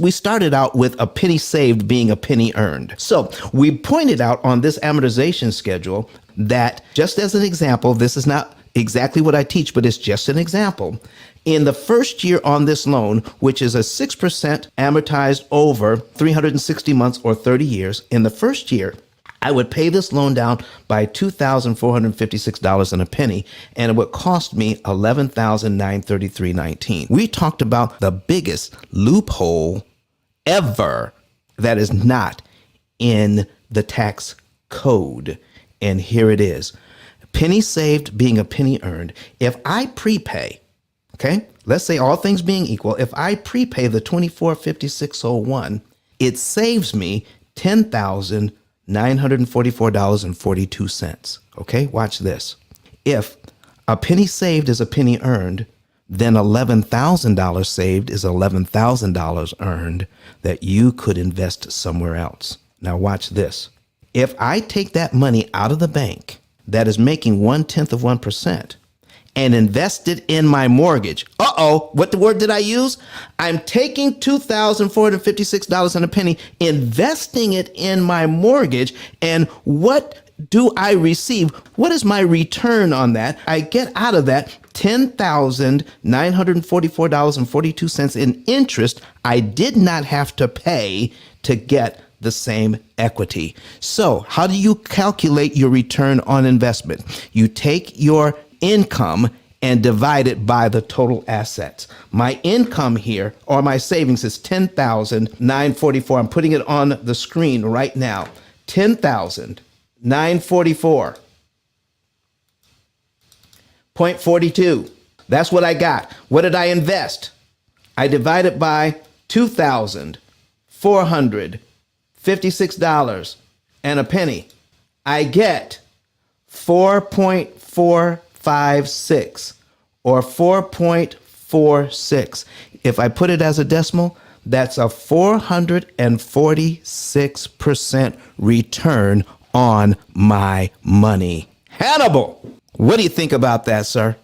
We started out with a penny saved being a penny earned. So we pointed out on this amortization schedule that, just as an example, this is not exactly what I teach, but it's just an example. In the first year on this loan, which is a 6% amortized over 360 months or 30 years, in the first year, I would pay this loan down by $2,456 and a penny, and it would cost me $11,933.19. We talked about the biggest loophole ever that is not in the tax code. And here it is. Penny saved being a penny earned. If I prepay, okay, let's say all things being equal, if I prepay the $2456.01, it saves me $10,944.42. Okay, watch this. If a penny saved is a penny earned, then $11,000 saved is $11,000 earned that you could invest somewhere else. Now watch this. If I take that money out of the bank that is making 0.1% and invest it in my mortgage. What the word did I use? I'm taking $2,456 and a penny, investing it in my mortgage, and what do I receive? What is my return on that? I get out of that $10,944.42 in interest I did not have to pay to get the same equity. So how do you calculate your return on investment? You take your income and divide it by the total assets. My income here, or my savings, is $10,944. I'm putting it on the screen right now. $10,944.42. That's what I got. What did I invest? I divide it by $2,456 and a penny. I get 4.456 or 4.46. If I put it as a decimal, that's a 446% return on my money. Hannibal, what do you think about that, sir?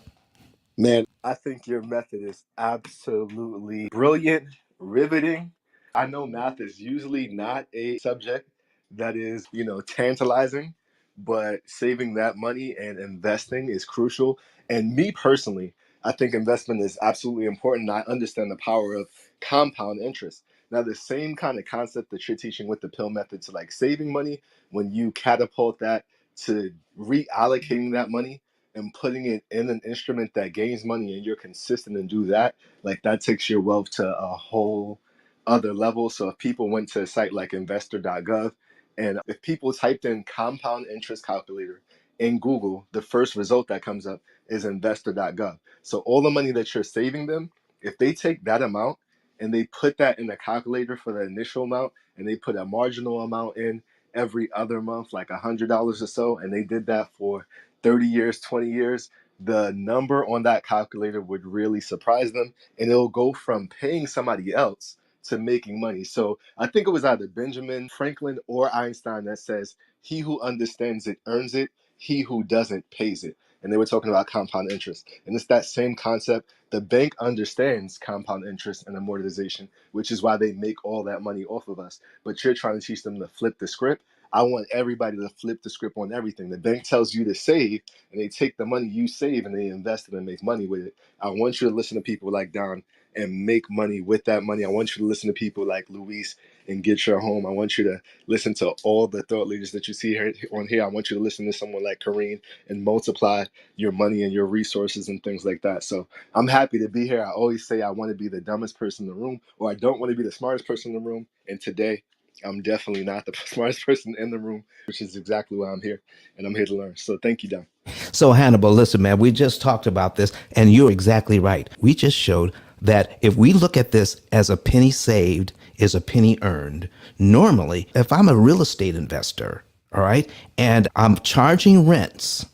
Man, I think your method is absolutely brilliant, riveting. I know math is usually not a subject that is, tantalizing, but saving that money and investing is crucial. And me personally, I think investment is absolutely important. I understand the power of compound interest. Now, the same kind of concept that you're teaching with the P.I.L.L method to like saving money, when you catapult that to reallocating that money and putting it in an instrument that gains money, and you're consistent and do that, like that takes your wealth to a whole other level. So if people went to a site like investor.gov, and if people typed in compound interest calculator in Google, the first result that comes up is investor.gov. So all the money that you're saving them, if they take that amount and they put that in the calculator for the initial amount, and they put a marginal amount in every other month, like $100 or so, and they did that for 30 years, 20 years, the number on that calculator would really surprise them, and it'll go from paying somebody else to making money. So I think it was either Benjamin Franklin or Einstein that says, he who understands it earns it, he who doesn't pays it. And they were talking about compound interest. And it's that same concept. The bank understands compound interest and amortization, which is why they make all that money off of us. But you're trying to teach them to flip the script. I want everybody to flip the script on everything. The bank tells you to save, and they take the money you save and they invest it and make money with it. I want you to listen to people like Don and make money with that money. I want you to listen to people like Luis and get your home. I want you to listen to all the thought leaders that you see here on here. I want you to listen to someone like Kareen and multiply your money and your resources and things like that. So I'm happy to be here. I always say I want to be the dumbest person in the room, or I don't want to be the smartest person in the room. And today, I'm definitely not the smartest person in the room, which is exactly why I'm here. And I'm here to learn. So thank you, Don. So Hannibal, listen, man, we just talked about this, and you're exactly right. We just showed that if we look at this as a penny saved is a penny earned, normally, if I'm a real estate investor, all right, and I'm charging rents,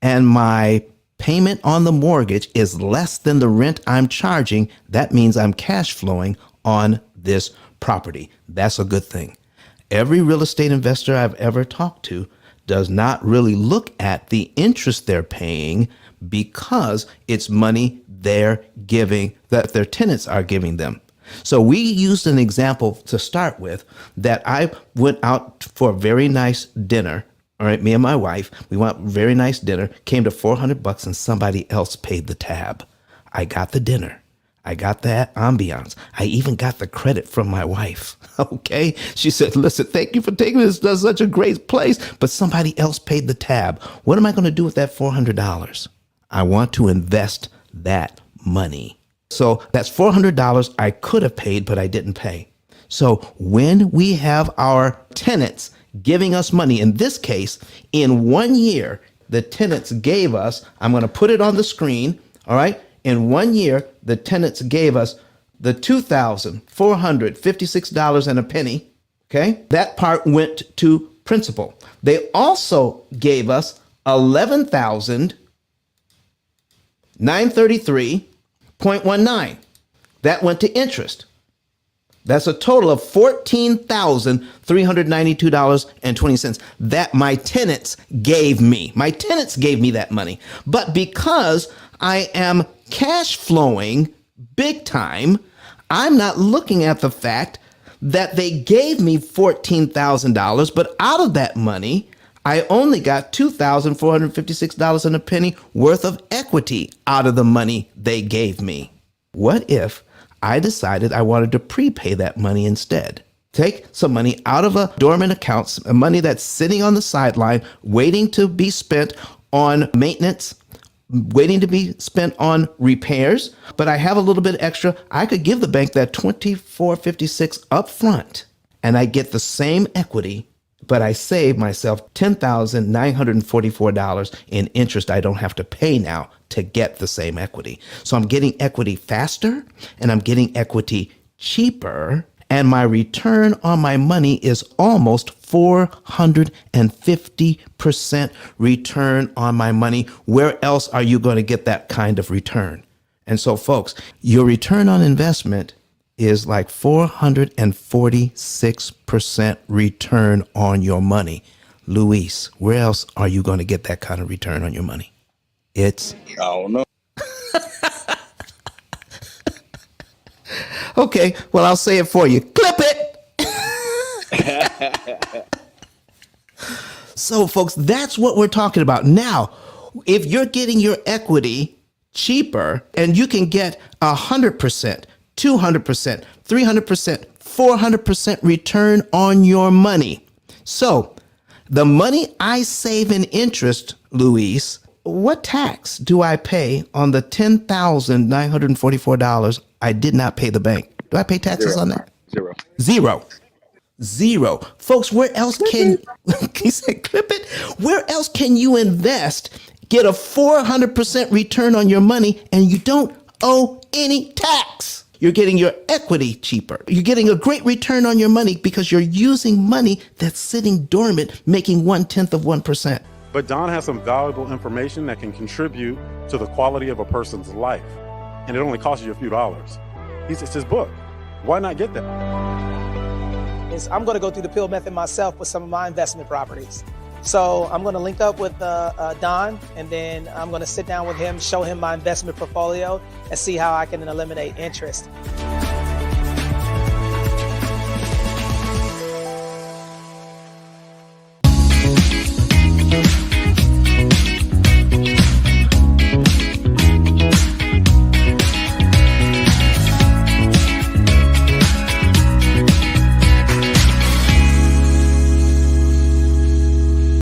and my payment on the mortgage is less than the rent I'm charging, that means I'm cash flowing on this property. That's a good thing. Every real estate investor I've ever talked to does not really look at the interest they're paying, because it's money they're giving, that their tenants are giving them. So we used an example to start with that I went out for a very nice dinner. All right, me and my wife, we went very nice dinner, came to $400 and somebody else paid the tab. I got the dinner. I got that ambiance. I even got the credit from my wife. Okay. She said, listen, thank you for taking this to such a great place, but somebody else paid the tab. What am I going to do with that $400? I want to invest that money. So that's $400 I could have paid, but I didn't pay. So when we have our tenants giving us money, in this case, in 1 year, the tenants gave us, I'm going to put it on the screen. All right. In 1 year, the tenants gave us the $2,456 and a penny. Okay. That part went to principal. They also gave us $11,933.19. That went to interest. That's a total of $14,392.20 that my tenants gave me. My tenants gave me that money. But because I am cash flowing big time, I'm not looking at the fact that they gave me $14,000, but out of that money, I only got $2,456 and a penny worth of equity out of the money they gave me. What if I decided I wanted to prepay that money instead? Take some money out of a dormant account, money that's sitting on the sideline, waiting to be spent on maintenance, waiting to be spent on repairs, but I have a little bit extra. I could give the bank that $2,456 up front and I get the same equity, but I save myself $10,944 in interest I don't have to pay now to get the same equity. So I'm getting equity faster and I'm getting equity cheaper, and my return on my money is almost 450% return on my money. Where else are you going to get that kind of return? And so, folks, your return on investment is like 446% return on your money. Luis, where else are you going to get that kind of return on your money? It's... I don't know. Okay, well, I'll say it for you. Clip it! So, folks, that's what we're talking about. Now, if you're getting your equity cheaper and you can get 100%, 200%, 300%, 400% return on your money. So, the money I save in interest, Luis, what tax do I pay on the $10,944 I did not pay the bank? Do I pay taxes on that? Zero. Folks, where else can he said clip it? Where else can you invest, get a 400% return on your money, and you don't owe any tax? You're getting your equity cheaper. You're getting a great return on your money because you're using money that's sitting dormant, making 0.1%. But Don has some valuable information that can contribute to the quality of a person's life. And it only costs you a few dollars. It's his book. Why not get that? I'm going to go through the P.I.L.L method myself with some of my investment properties. So I'm going to link up with Don, and then I'm going to sit down with him, show him my investment portfolio, and see how I can eliminate interest.